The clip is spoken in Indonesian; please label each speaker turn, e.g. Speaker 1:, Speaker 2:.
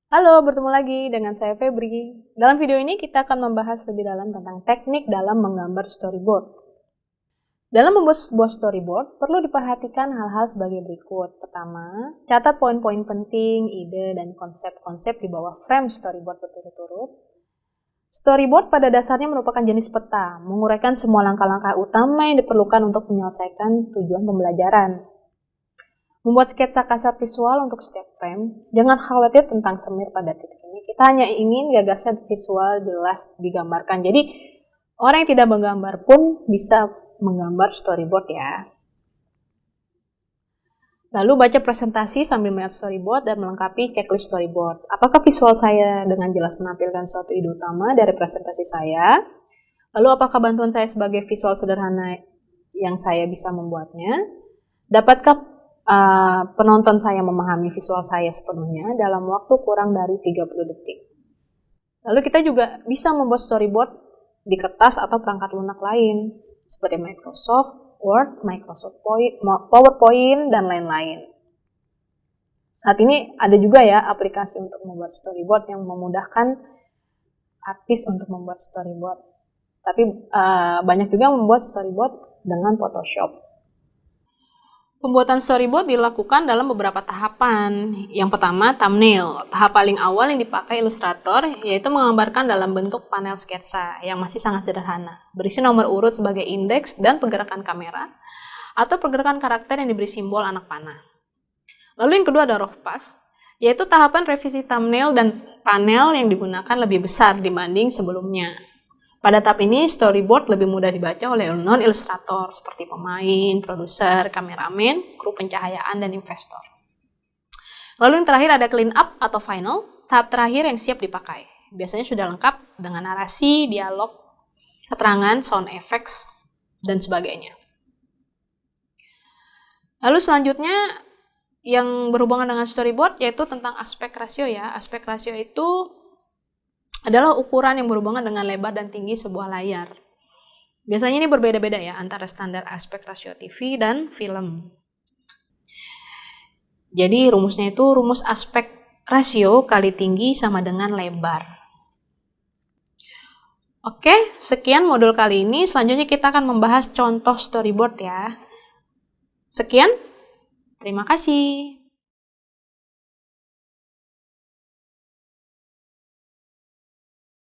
Speaker 1: Halo, bertemu lagi dengan saya Febri. Dalam video ini kita akan membahas lebih dalam tentang teknik dalam menggambar storyboard. Dalam membuat sebuah storyboard, perlu diperhatikan hal-hal sebagai berikut. Pertama, catat poin-poin penting, ide, dan konsep-konsep di bawah frame storyboard berturut-turut. Storyboard pada dasarnya merupakan jenis peta, menguraikan semua langkah-langkah utama yang diperlukan untuk menyelesaikan tujuan pembelajaran. Membuat sketsa kasar visual untuk setiap frame, jangan khawatir tentang semir pada titik ini. Kita hanya ingin gagasan visual jelas digambarkan. Jadi, orang yang tidak menggambar pun bisa menggambar storyboard ya. Lalu baca presentasi sambil melihat storyboard dan melengkapi checklist storyboard. Apakah visual saya dengan jelas menampilkan suatu ide utama dari presentasi saya? Lalu apakah bantuan saya sebagai visual sederhana yang saya bisa membuatnya? Dapatkah penonton saya memahami visual saya sepenuhnya dalam waktu kurang dari 30 detik. Lalu kita juga bisa membuat storyboard di kertas atau perangkat lunak lain, seperti Microsoft Word, Microsoft PowerPoint, dan lain-lain. Saat ini ada juga ya aplikasi untuk membuat storyboard yang memudahkan artis untuk membuat storyboard. Tapi banyak juga membuat storyboard dengan Photoshop. Pembuatan storyboard dilakukan dalam beberapa tahapan. Yang pertama, thumbnail. Tahap paling awal yang dipakai ilustrator yaitu menggambarkan dalam bentuk panel sketsa yang masih sangat sederhana, berisi nomor urut sebagai indeks dan pergerakan kamera atau pergerakan karakter yang diberi simbol anak panah. Lalu yang kedua ada rough pass, yaitu tahapan revisi thumbnail dan panel yang digunakan lebih besar dibanding sebelumnya. Pada tahap ini, storyboard lebih mudah dibaca oleh non-ilustrator seperti pemain, produser, kameramen, kru pencahayaan, dan investor. Lalu yang terakhir ada clean up atau final, tahap terakhir yang siap dipakai. Biasanya sudah lengkap dengan narasi, dialog, keterangan, sound effects, dan sebagainya. Lalu selanjutnya yang berhubungan dengan storyboard yaitu tentang aspek rasio ya. Aspek rasio itu adalah ukuran yang berhubungan dengan lebar dan tinggi sebuah layar. Biasanya ini berbeda-beda ya antara standar aspek rasio TV dan film. Jadi rumusnya itu rumus aspek rasio kali tinggi sama dengan lebar. Oke, sekian modul kali ini. Selanjutnya kita akan membahas contoh storyboard ya. Sekian, terima kasih.